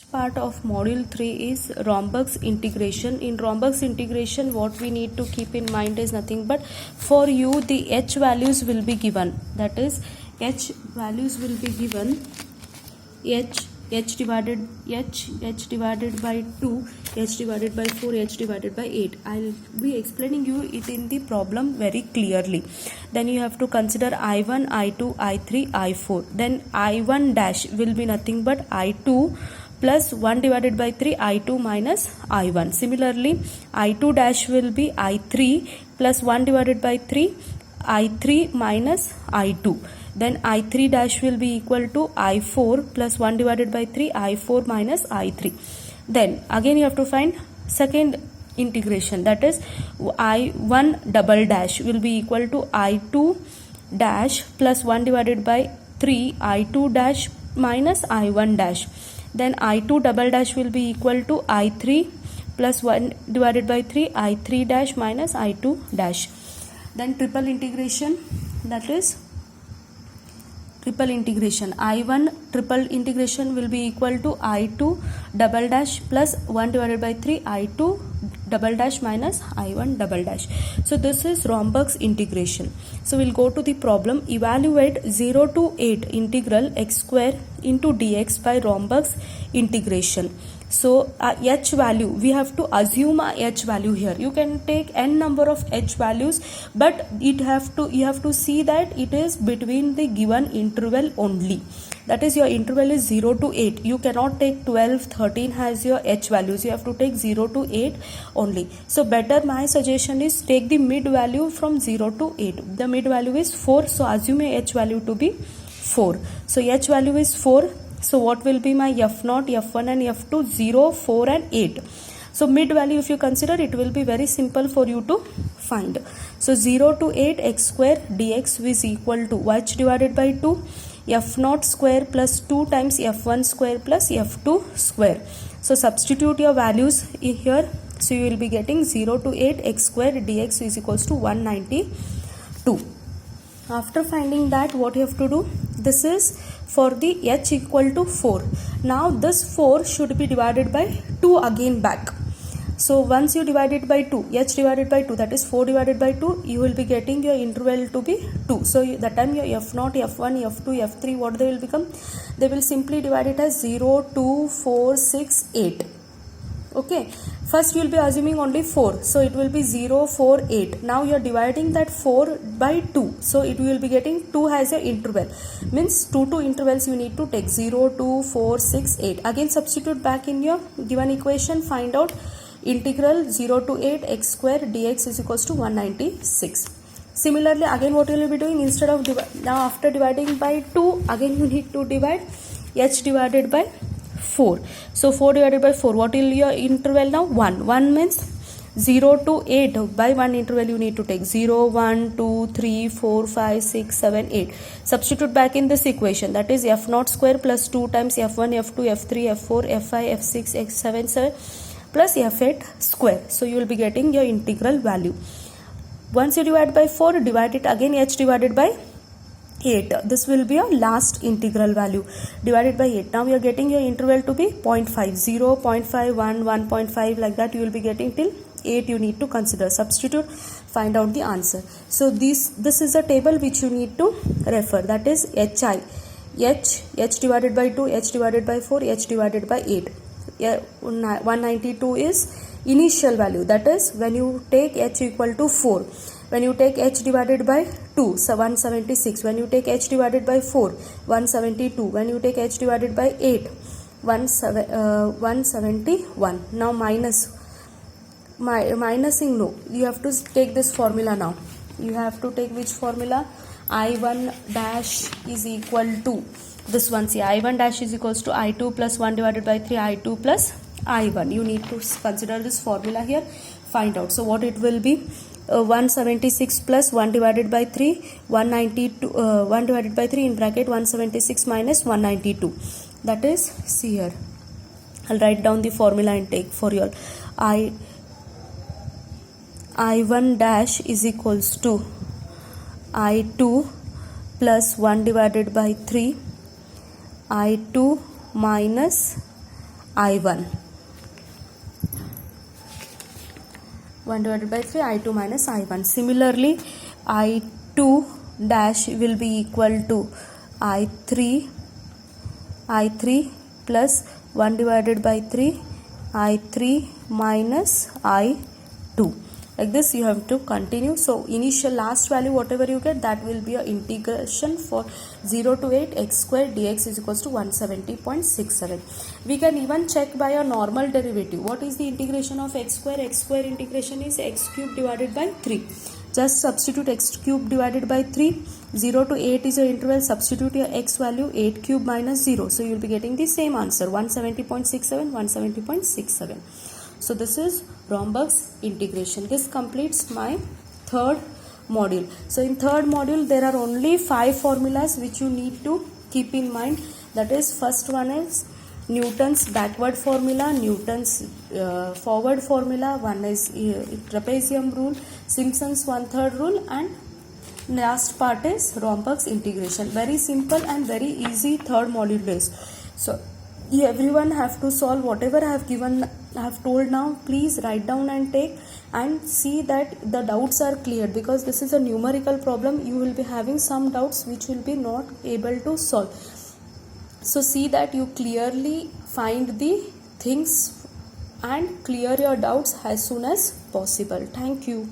Part of module 3 is Romberg's integration. In Romberg's integration, what we need to keep in mind is nothing but for u the h values will be given. That is, h values will be given h divided by 2, h divided by 4, h divided by 8. I'll be explaining you it in the problem very clearly. Then you have to consider I1, I2, I3, I4. Then I1 dash will be nothing but I2 plus 1 divided by 3 I2 minus I1. Similarly, I2 dash will be I3 plus 1 divided by 3 I3 minus I2. Then I3 dash will be equal to I4 plus 1 divided by 3 I4 minus I3. Then again you have to find second integration, that is I1 double dash will be equal to I2 dash plus 1 divided by 3 I2 dash minus I1 dash. Then I2 double dash will be equal to I3 plus 1 divided by 3 I3 dash minus I2 dash. Then triple integration, that is triple integration. I1 triple integration will be equal to I2 double dash plus 1 divided by 3 I2 double dash minus I1 double dash. So this is Romberg's integration. So we'll go to the problem. Evaluate 0 to 8 integral x square into dx by Romberg's integration. So h value, we have to assume a h value here. You can take n number of h values, but you have to see that it is between the given interval only. That is, your interval is 0 to 8. You cannot take 12, 13 as your h values. You have to take 0 to 8 only. So better, my suggestion is take the mid value from 0 to 8. The mid value is 4. So assume a h value to be 4. So h value is 4. So what will be my f0, f1 and f2? 0, 4 and 8. So mid value, if you consider, it will be very simple for you to find. So 0 to 8 x square dx is equal to h divided by 2 f0 square plus 2 times f1 square plus f2 square. So substitute your values here. So you will be getting 0 to 8 x square dx is equals to 192. After finding that, what you have to do? This is for the h equal to 4. Now this 4 should be divided by 2 again back. So once you divide it by 2, h divided by 2, that is 4 divided by 2, you will be getting your interval to be 2. So that time your f0, f1, f2, f3, what they will become? They will simply divide it as 0, 2, 4, 6, 8. Okay, first you will be assuming only 4, so it will be 0, 4, 8. Now you are dividing that 4 by 2, so it will be getting 2 as your interval. Means 2 intervals you need to take, 0, 2, 4, 6, 8. Again substitute back in your given equation, find out integral 0 to 8 x square dx is equals to 196. Similarly, again what you will be doing, instead of now after dividing by 2, again you need to divide h divided by 4. So 4 divided by 4, what will your interval now? 1. 1 means 0 to 8. By 1 interval you need to take 0, 1, 2, 3, 4, 5, 6, 7, 8. Substitute back in this equation, that is f0 square plus 2 times f1, f2, f3, f4, f5, f6, f7, 7 plus f8 square. So you will be getting your integral value. Once you divide by 4, divide it again h divided by 8. This will be your last integral value divided by 8. Now you are getting your interval to be 0.5, 0, 0.5, 1, 1.5, like that you will be getting till 8 you need to consider. Substitute, find out the answer. So this is a table which you need to refer, that is hi, h divided by 2, h divided by 4, h divided by 8. 192 is initial value, that is when you take h equal to 4. When you take h divided by 2, so 176. When you take h divided by 4, 172. When you take h divided by 8, 171. Now minusing, no. You have to take this formula now. You have to take which formula? I1 dash is equal to this one. See, I1 dash is equals to I2 plus 1 divided by 3 I2 plus I1. You need to consider this formula here. Find out. So what it will be? 176 plus 1 divided by 3, 192, 1 divided by 3 in bracket 176 minus 192. That is, see here, I'll write down the formula and take for your I1 dash is equals to I2 plus 1 divided by 3 I2 minus I1. 1 divided by 3 I2 minus I1. Similarly, I2 dash will be equal to I3 plus 1 divided by 3 I3 minus I2. Like this you have to continue. So initial last value whatever you get, that will be a integration for 0 to 8 x square dx is equals to 170.67. We can even check by a normal derivative. What is the integration of x square? X square integration is x cube divided by 3. Just substitute x cube divided by 3. 0 to 8 is your interval. Substitute your x value, 8 cube minus 0. So you will be getting the same answer, 170.67, 170.67. So this is Romberg's integration. This completes my third module. So in third module there are only 5 formulas which you need to keep in mind. That is, first one is Newton's backward formula, Newton's forward formula, one is trapezium rule, Simpson's 1/3 rule, and last part is Romberg's integration. Very simple and very easy third module is. So everyone have to solve whatever I have told now. Please write down and take and see that the doubts are cleared, because this is a numerical problem. You will be having some doubts which will be not able to solve. So see that you clearly find the things and clear your doubts as soon as possible. Thank you.